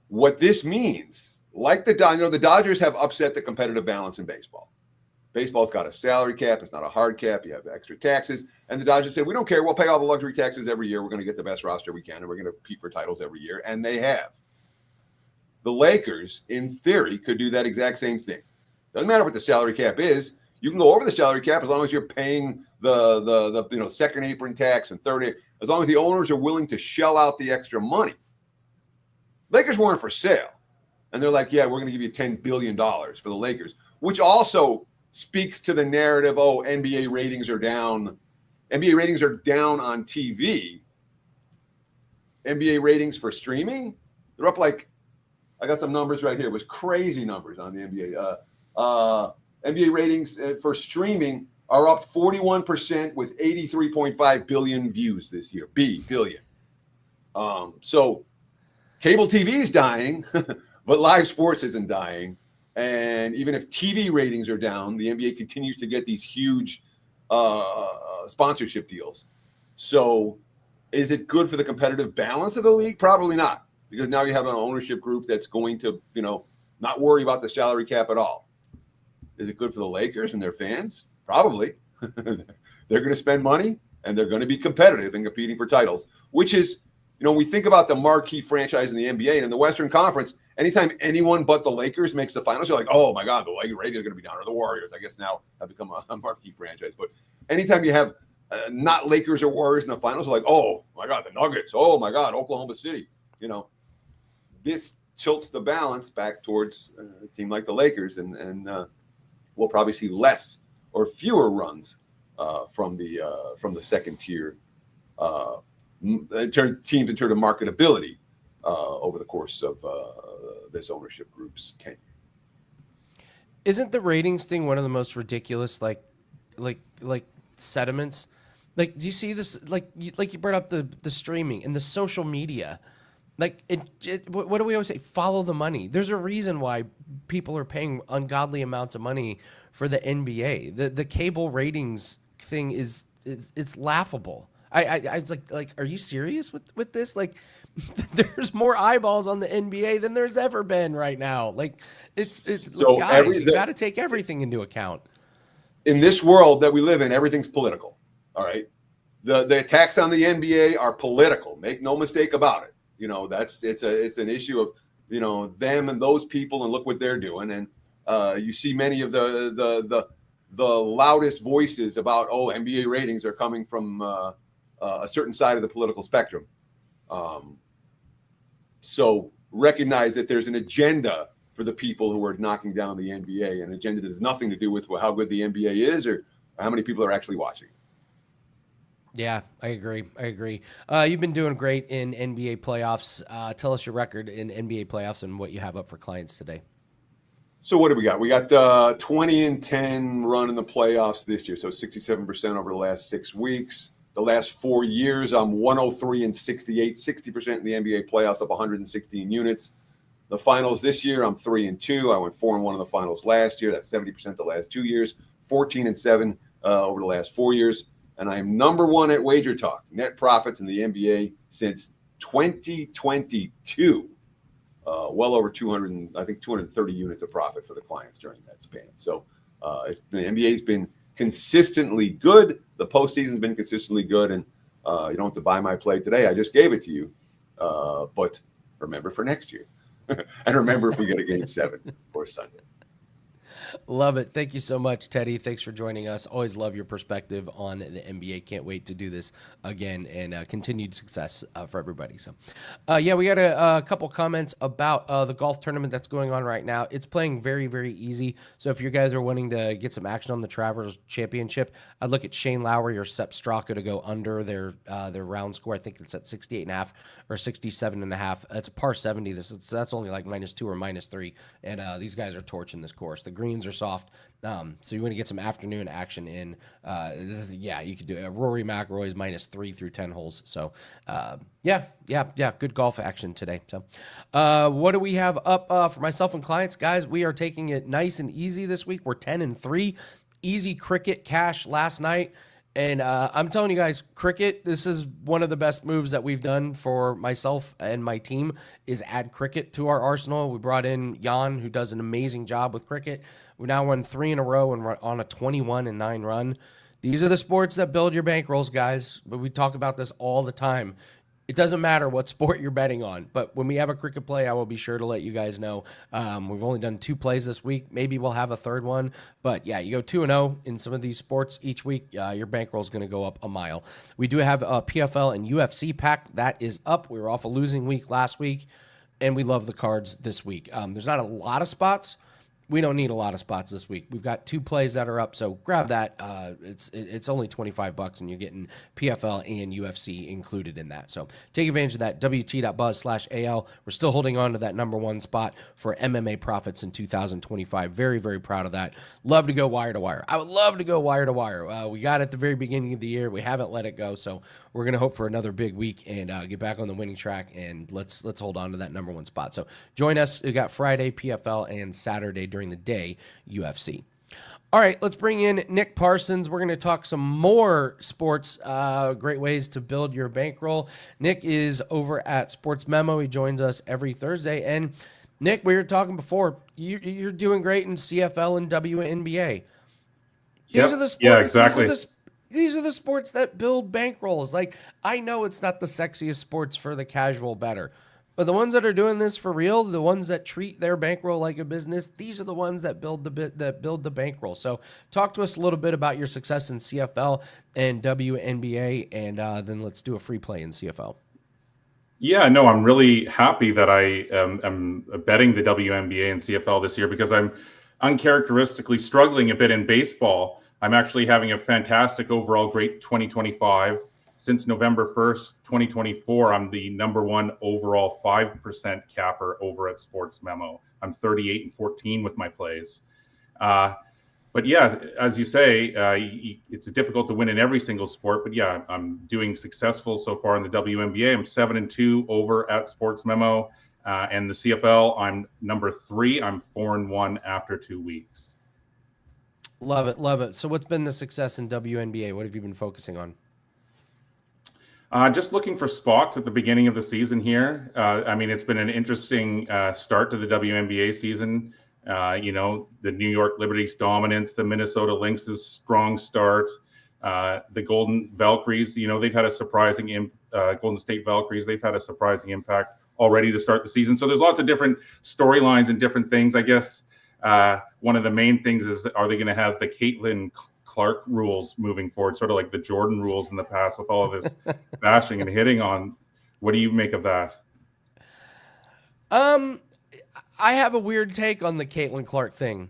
What this means, like the Dodgers have upset the competitive balance in baseball. Baseball's got a salary cap. It's not a hard cap. You have extra taxes. And the Dodgers said, we don't care. We'll pay all the luxury taxes every year. We're going to get the best roster we can, and we're going to compete for titles every year. And they have. The Lakers, in theory, could do that exact same thing. Doesn't matter what the salary cap is. You can go over the salary cap as long as you're paying the second apron tax and third apron, as long as the owners are willing to shell out the extra money. Lakers weren't for sale. And they're like, yeah, we're going to give you $10 billion for the Lakers, which also speaks to the narrative, oh, NBA ratings are down. NBA ratings are down on TV. NBA ratings for streaming, they're up like, I got some numbers right here. It was crazy numbers on the NBA. NBA ratings for streaming are up 41% with 83.5 billion views this year. Billion. So cable TV is dying, but live sports isn't dying. And even if TV ratings are down, the NBA continues to get these huge sponsorship deals. So is it good for the competitive balance of the league? Probably not, because now you have an ownership group that's going to, not worry about the salary cap at all. Is it good for the Lakers and their fans? Probably. They're going to spend money and they're going to be competitive and competing for titles, which is, we think about the marquee franchise in the NBA and in the Western Conference. Anytime anyone but the Lakers makes the finals, you're like, oh my God, the Lakers ratings are going to be down, or the Warriors, I guess now have become a marquee franchise. But anytime you have not Lakers or Warriors in the finals, you're like, oh my God, the Nuggets, oh my God, Oklahoma City. This tilts the balance back towards a team like the Lakers, and we'll probably see less or fewer runs from the second tier teams in terms of marketability over the course of this ownership group's tenure. Isn't the ratings thing one of the most ridiculous, like sediments? Like, do you see this? Like you brought up the streaming and the social media. Like, what do we always say? Follow the money. There's a reason why people are paying ungodly amounts of money for the NBA. The cable ratings thing is it's laughable. I was like, are you serious with this? Like, there's more eyeballs on the NBA than there's ever been right now. Like, it's so guys, you got to take everything into account. In this world that we live in, everything's political. All right, the attacks on the NBA are political. Make no mistake about it. It's an issue of them and those people, and look what they're doing. And you see many of the loudest voices about NBA ratings are coming from a certain side of the political spectrum. So recognize that there's an agenda for the people who are knocking down the NBA, and agenda has nothing to do with how good the NBA is or how many people are actually watching. Yeah, I agree. You've been doing great in NBA playoffs. Tell us your record in NBA playoffs and what you have up for clients today. So what do we got? We got 20-10 run in the playoffs this year. So 67% over the last 6 weeks. The last 4 years, I'm 103-68, 60% in the NBA playoffs, up 116 units. The finals this year, I'm 3-2. I went 4-1 in the finals last year. That's 70% the last 2 years. 14-7 over the last 4 years. And I am number one at WagerTalk, net profits in the NBA since 2022. Well over 230 units of profit for the clients during that span. So the NBA's been consistently good. The postseason's been consistently good. And you don't have to buy my play today. I just gave it to you. But remember for next year. And remember if we get a game 7 for Sunday. Love it. Thank you so much, Teddy. Thanks for joining us. Always love your perspective on the NBA. Can't wait to do this again, and continued success for everybody. So, we got a couple comments about the golf tournament that's going on right now. It's playing very, very easy. So if you guys are wanting to get some action on the Travelers Championship, I'd look at Shane Lowry or Sepp Straka to go under their round score. I think it's at 68.5 or 67.5. That's a par 70. That's only like -2 or -3, and these guys are torching this course. The greens are soft, so you want to get some afternoon action in. You could do it. Rory McIlroy's -3 through 10 holes. So good golf action today. So what do we have up for myself and clients? Guys, we are taking it nice and easy this week. We're 10-3. Easy cricket cash last night. And I'm telling you guys, cricket, this is one of the best moves that we've done for myself and my team, is add cricket to our arsenal. We brought in Jan, who does an amazing job with cricket. We now won 3 in a row and we're on a 21-9 run. These are the sports that build your bankrolls, guys. But we talk about this all the time. It doesn't matter what sport you're betting on, but when we have a cricket play, I will be sure to let you guys know. We've only done 2 plays this week. Maybe we'll have a third one, but yeah, you go 2-0 in some of these sports each week. Your bankroll is going to go up a mile. We do have a PFL and UFC pack that is up. We were off a losing week last week. and we love the cards this week. There's not a lot of spots. We don't need a lot of spots this week. We've got 2 plays that are up, so grab that. It's only $25, and you're getting PFL and UFC included in that. So take advantage of that. WT.buzz/AL. We're still holding on to that #1 spot for MMA profits in 2025. Very, very proud of that. Love to go wire to wire. I would love to go wire to wire. We got it at the very beginning of the year. We haven't let it go, so we're going to hope for another big week and get back on the winning track, and let's hold on to that #1 spot. So join us. We got Friday PFL and Saturday during the day UFC. All right, let's bring in Nick Parsons. We're going to talk some more sports, great ways to build your bankroll. Nick is over at Sports Memo. He joins us every Thursday. And Nick, we were talking before, you're doing great in CFL and WNBA. These are the sports, yeah, exactly. These are the sports that build bankrolls. Like, I know it's not the sexiest sports for the casual bettor, but the ones that are doing this for real, the ones that treat their bankroll like a business, these are the ones that build the bankroll. So talk to us a little bit about your success in CFL and WNBA, and then let's do a free play in CFL. Yeah, no, I'm really happy that I am betting the WNBA and CFL this year, because I'm uncharacteristically struggling a bit in baseball. I'm actually having a fantastic overall great 2025. Since November 1st, 2024, I'm the #1 overall 5% capper over at Sports Memo. I'm 38-14 with my plays. But yeah, as you say, it's difficult to win in every single sport. But yeah, I'm doing successful so far in the WNBA. I'm 7-2 over at Sports Memo. And the CFL, I'm #3. I'm 4-1 after 2 weeks. Love it, love it. So what's been the success in WNBA? What have you been focusing on? Just looking for spots at the beginning of the season here. I mean, it's been an interesting start to the WNBA season. The New York Liberty's dominance, the Minnesota Lynx's strong start, the Golden Valkyries, they've had a surprising Golden State Valkyries, they've had a surprising impact already to start the season. So there's lots of different storylines and different things. I guess one of the main things is, are they going to have the Caitlin Clark rules moving forward, sort of like the Jordan rules in the past with all of this bashing and hitting on? What do you make of that? I have a weird take on the Caitlin Clark thing.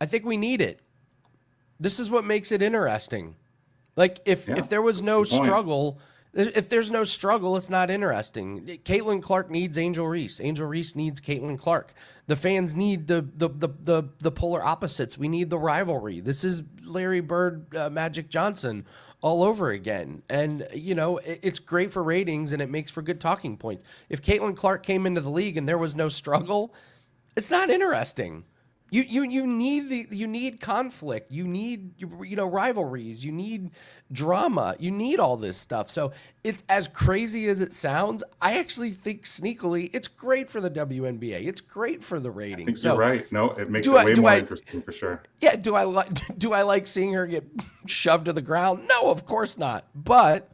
I think we need it. This is what makes it interesting. Like, if there was no struggle, if there's no struggle, it's not interesting. Caitlin Clark needs Angel Reese. Angel Reese needs Caitlin Clark. The fans need the polar opposites. We need the rivalry. This is Larry Bird, Magic Johnson all over again. And, it's great for ratings, and it makes for good talking points. If Caitlin Clark came into the league and there was no struggle, it's not interesting. You need conflict. You need rivalries. You need drama. You need all this stuff. So it's, as crazy as it sounds, I actually think sneakily it's great for the WNBA. It's great for the ratings. I think you're right. No, it makes it way more interesting for sure. Yeah. Do I like seeing her get shoved to the ground? No, of course not. But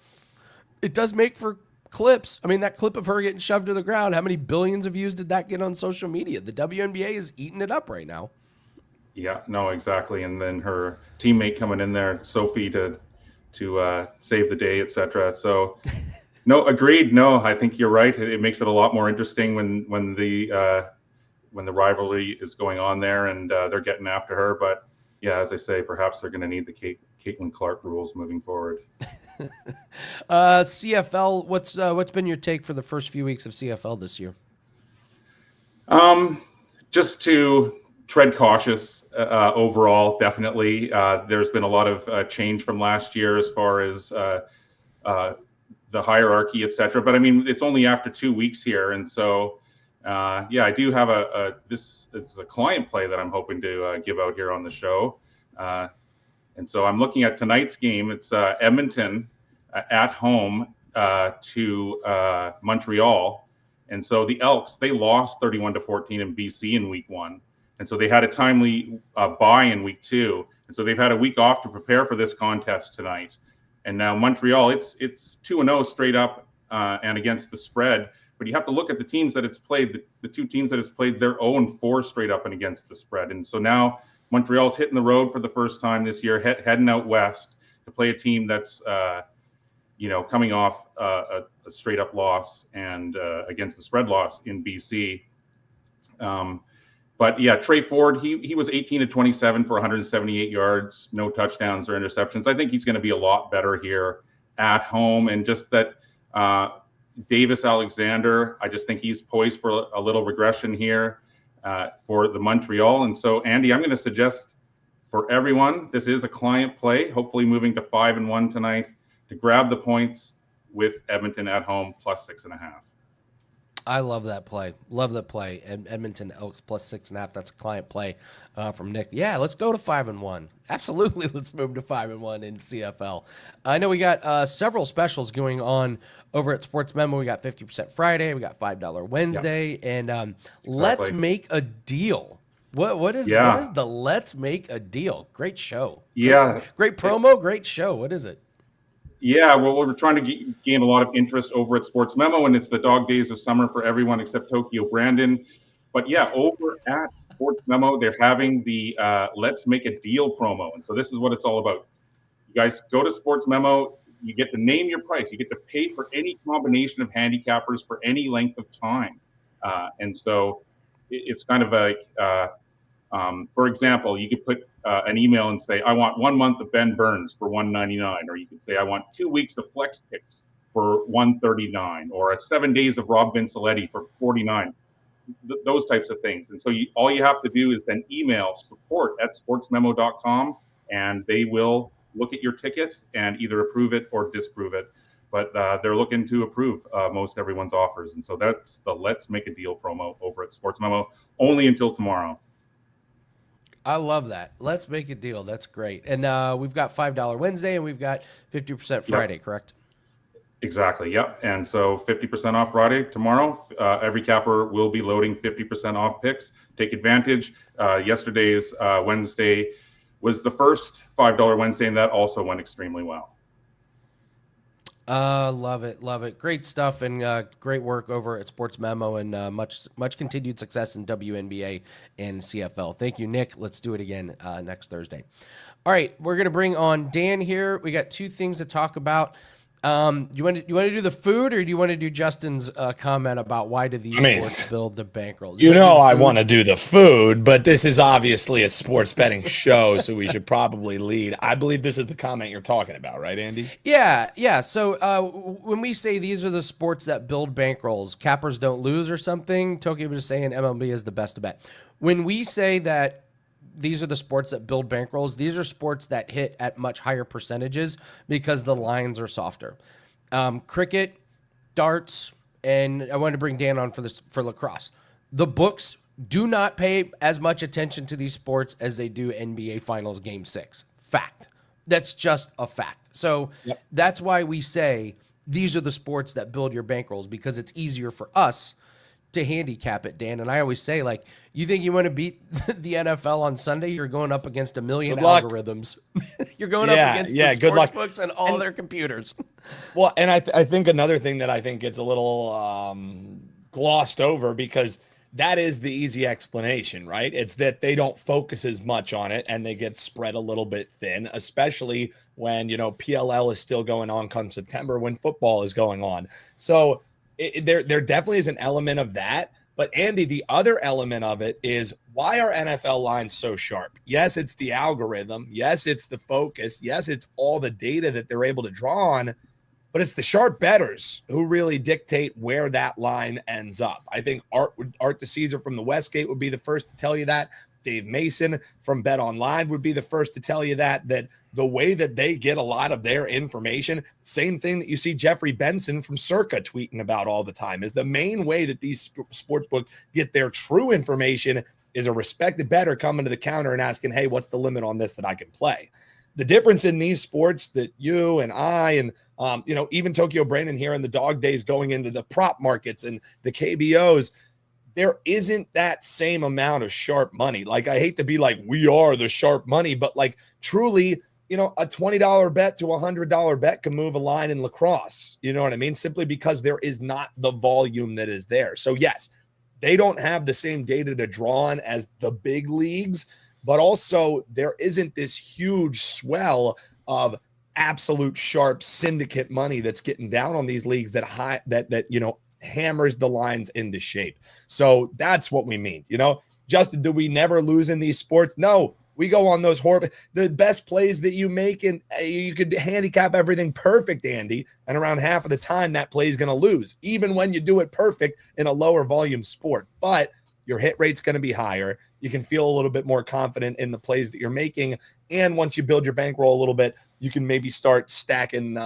it does make for clips. I mean, that clip of her getting shoved to the ground, how many billions of views did that get on social media? The WNBA is eating it up right now. Yeah, no, exactly. And then her teammate coming in there, Sophie, to save the day, etc. So, no, agreed. No, I think you're right. It makes it a lot more interesting when the rivalry is going on there and they're getting after her. But yeah, as I say, perhaps they're going to need the Caitlin Clark rules moving forward. CFL, what's been your take for the first few weeks of CFL this year? Just to tread cautious overall, definitely. There's been a lot of change from last year as far as the hierarchy, etc. But I mean, it's only after 2 weeks here, and so I do have this is a client play that I'm hoping to give out here on the show. And so I'm looking at tonight's game. It's Edmonton at home to Montreal. And so the Elks, they lost 31-14 in BC in week 1. And so they had a timely bye in week 2. And so they've had a week off to prepare for this contest tonight. And now Montreal, it's 2-0 straight up and against the spread. But you have to look at the teams that it's played, the 2 teams that it's played, they're 0-4 straight up and against the spread. And so now Montreal's hitting the road for the first time this year, heading out west to play a team that's, coming off a straight up loss and against the spread loss in BC. But yeah, Trey Ford, he was 18 to 27 for 178 yards, no touchdowns or interceptions. I think he's going to be a lot better here at home. And just that Davis Alexander, I just think he's poised for a little regression here for the Montreal. And so, Andy, I'm going to suggest for everyone, this is a client play, hopefully moving to 5-1 tonight, to grab the points with Edmonton at home plus 6.5. I love that play. Love that play. Edmonton Elks plus 6.5. That's a client play from Nick. Yeah, let's go to 5-1. Absolutely, let's move to 5-1 in CFL. I know we got several specials going on over at Sports Memo. We got 50% Friday. We got $5 Wednesday, and Let's Make a Deal. What is the Let's Make a Deal? Great show. Great promo. Great show. What is it? Yeah, well, we're trying to gain a lot of interest over at Sports Memo, and it's the dog days of summer for everyone except Tokyo Brandon. But yeah, over at Sports Memo, they're having the Let's Make a Deal promo. And so this is what it's all about. You guys go to Sports Memo, you get to name your price. You get to pay for any combination of handicappers for any length of time. And so it's kind of like, for example, you could put an email and say, I want 1 month of Ben Burns for $199, or you could say, I want 2 weeks of Flex Picks for $139, or 7 days of Rob Vincelletti for $49. Those types of things. And so all you have to do is then email support@sportsmemo.com, and they will look at your ticket and either approve it or disapprove it. But they're looking to approve most everyone's offers. And so that's the Let's Make a Deal promo over at Sports Memo, only until tomorrow. I love that. Let's make a deal. That's great. And we've got $5 Wednesday, and we've got 50% Friday, correct? Exactly. Yep. And so 50% off Friday tomorrow. Every capper will be loading 50% off picks. Take advantage. Yesterday's Wednesday was the first $5 Wednesday, and that also went extremely well. Love it. Love it. Great stuff, and great work over at Sports Memo, and much continued success in WNBA and CFL. Thank you, Nick. Let's do it again next Thursday. All right, we're going to bring on Dan here. We got two things to talk about. Do you want to do the food, or do you want to do Justin's comment about why do these sports build the bankroll? I want to do the food, but this is obviously a sports betting show, so we should probably lead. I believe this is the comment you're talking about, right, Andy? Yeah. So when we say these are the sports that build bankrolls, cappers don't lose or something, Tokyo was just saying MLB is the best bet. When we say that these are the sports that build bankrolls, these are sports that hit at much higher percentages because the lines are softer. Cricket, darts, and I wanted to bring Dan on for lacrosse. The books do not pay as much attention to these sports as they do NBA Finals Game 6. Fact. That's just a fact. So That's why we say these are the sports that build your bankrolls, because it's easier for us to handicap it, Dan. And I always say, like, you think you want to beat the NFL on Sunday, you're going up against a million algorithms. You're going up against the sports books and all their computers. Well, and I think another thing that I think gets a little glossed over, because that is the easy explanation, right? It's that they don't focus as much on it and they get spread a little bit thin, especially when, PLL is still going on come September, when football is going on. So there definitely is an element of that. But Andy, the other element of it is, why are NFL lines so sharp? Yes, it's the algorithm. Yes, it's the focus. Yes, it's all the data that they're able to draw on. But it's the sharp bettors who really dictate where that line ends up. I think Art DeCesar from the Westgate would be the first to tell you that. Dave Mason from Bet Online would be the first to tell you that the way that they get a lot of their information, same thing that you see Jeffrey Benson from Circa tweeting about all the time, is the main way that these sportsbooks get their true information is a respected bettor coming to the counter and asking, hey, what's the limit on this that I can play? The difference in these sports that you and I and even Tokyo Brandon here in the dog days going into the prop markets and the KBOs, there isn't that same amount of sharp money. Like, I hate to be like, we are the sharp money, but like truly, a $20 bet to $100 bet can move a line in lacrosse. You know what I mean? Simply because there is not the volume that is there. So yes, they don't have the same data to draw on as the big leagues, but also there isn't this huge swell of absolute sharp syndicate money that's getting down on these leagues that hammers the lines into shape. So that's what we mean. Justin, do we never lose in these sports? No, we go on those the best plays that you make, and you could handicap everything perfect, Andy, and around half of the time that play is going to lose, even when you do it perfect in a lower volume sport. But your hit rate's going to be higher. You can feel a little bit more confident in the plays that you're making. And once you build your bankroll a little bit, you can maybe start stacking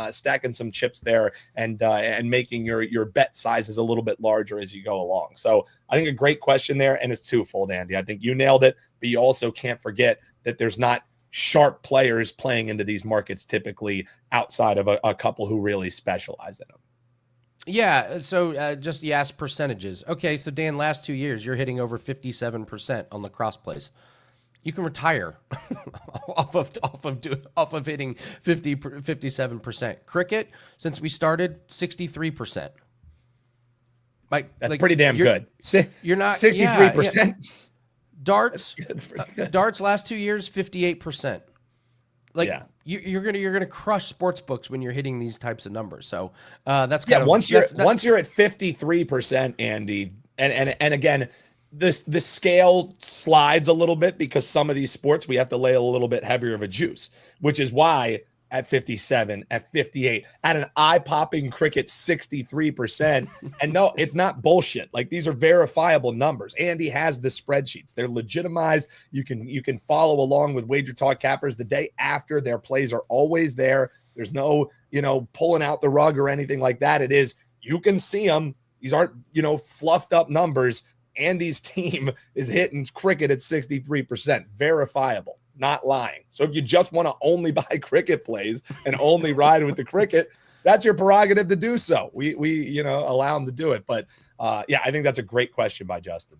some chips there and making your bet sizes a little bit larger as you go along. So I think a great question there, and it's twofold, Andy. I think you nailed it, but you also can't forget that there's not sharp players playing into these markets typically outside of a couple who really specialize in them. Yeah, so just you asked percentages. Okay, so Dan, last 2 years, you're hitting over 57% on lacrosse plays. You can retire off of hitting 57%. Cricket, since we started, 63%. That's pretty damn good. You're not 63%. Yeah. Darts, darts last 2 years, 58%. You're gonna crush sports books when you're hitting these types of numbers. So that's kind of once you're at 53%, Andy, and again, the scale slides a little bit because some of these sports we have to lay a little bit heavier of a juice, which is why at 57, at 58, at an eye-popping cricket 63%. And no, it's not bullshit. Like, these are verifiable numbers. Andy has the spreadsheets. They're legitimized. You can follow along with WagerTalk cappers the day after. Their plays are always there. There's no, pulling out the rug or anything like that. It is, you can see them. These aren't, fluffed up numbers. Andy's team is hitting cricket at 63%. Verifiable. Not lying. So if you just want to only buy cricket plays and only ride with the cricket, that's your prerogative to do so. We allow them to do it. But I think that's a great question by Justin.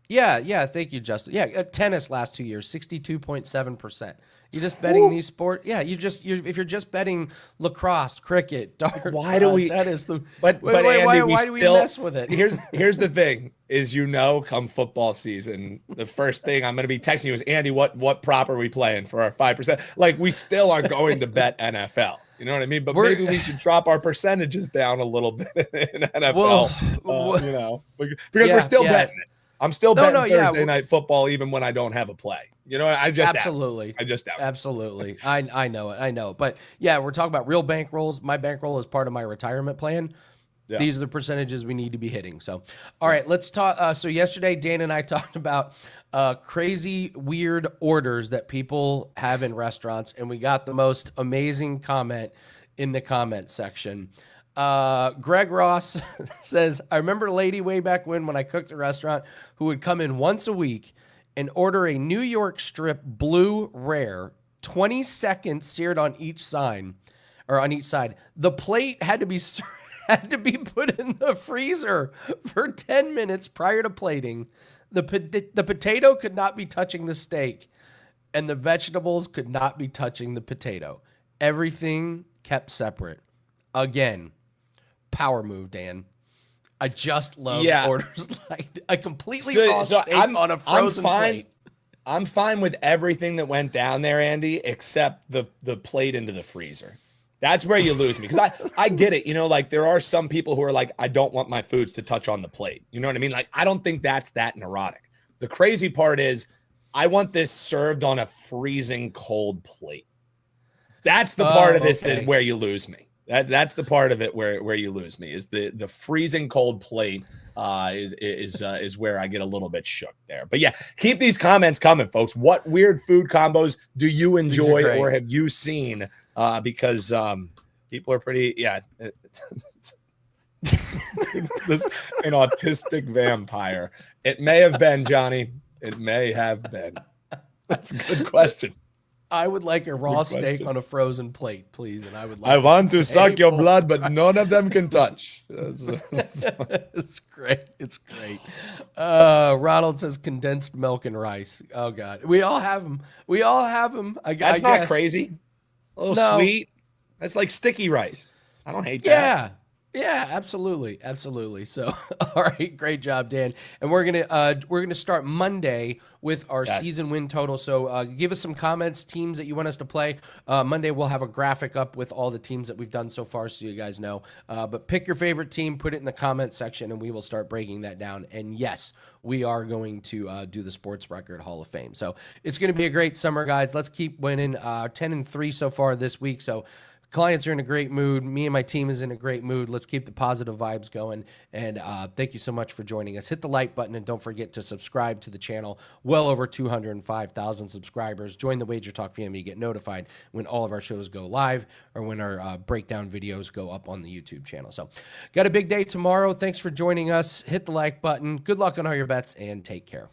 Yeah. Thank you, Justin. Yeah, tennis last 2 years, 62.7%. You're just betting these sports. Yeah, if you're just betting lacrosse, cricket, darts, tennis. But Andy, why do we mess with it? Here's the thing: is come football season, the first thing I'm going to be texting you is, Andy, what prop are we playing for our 5%? Like, we still are going to bet NFL. You know what I mean? But maybe we should drop our percentages down a little bit in NFL. Because we're still betting it. I'm still betting Thursday night football even when I don't have a play. Absolutely. Absolutely. I know it. But yeah, we're talking about real bankrolls. My bankroll is part of my retirement plan. Yeah. These are the percentages we need to be hitting. So, all right, let's talk. So yesterday, Dan and I talked about crazy, weird orders that people have in restaurants, and we got the most amazing comment in the comment section. Greg Ross says, I remember a lady way back when I cooked at a restaurant who would come in once a week and order a New York strip blue rare, 20 seconds seared on each side. The plate had to be put in the freezer for 10 minutes prior to plating. The potato could not be touching the steak, and the vegetables could not be touching the potato. Everything kept separate. Again, power move, Dan. I just love orders like a completely raw steak on a frozen plate. I'm fine with everything that went down there, Andy, except the plate into the freezer. That's where you lose me, because I get it. There are some people who are like, I don't want my foods to touch on the plate. You know what I mean? Like, I don't think that's that neurotic. The crazy part is, I want this served on a freezing cold plate. That's the part of this that where you lose me. That's the part of it where you lose me, is the freezing cold plate is where I get a little bit shook there. But yeah, keep these comments coming, folks. What weird food combos do you enjoy or have you seen? Because people are pretty this an autistic vampire. It may have been, Johnny. It may have been. That's a good question. I would like a raw steak on a frozen plate, please. And I want to suck your blood, but none of them can touch. It's great. It's great. Ronald says condensed milk and rice. Oh God. We all have them. That's not crazy. A little sweet. That's like sticky rice. I don't hate that. Yeah, absolutely, absolutely. So, all right, great job, Dan. And we're gonna start Monday with our Yes. season win total. So, give us some comments, teams that you want us to play. Monday we'll have a graphic up with all the teams that we've done so far, so you guys know. But pick your favorite team, put it in the comment section, and we will start breaking that down. And yes, we are going to do the Sports Record Hall of Fame. So it's going to be a great summer, guys. Let's keep winning. 10-3 so far this week. So clients are in a great mood. Me and my team is in a great mood. Let's keep the positive vibes going. And thank you so much for joining us. Hit the like button and don't forget to subscribe to the channel. Well over 205,000 subscribers. Join the Wager Talk family. Get notified when all of our shows go live or when our breakdown videos go up on the YouTube channel. So got a big day tomorrow. Thanks for joining us. Hit the like button. Good luck on all your bets and take care.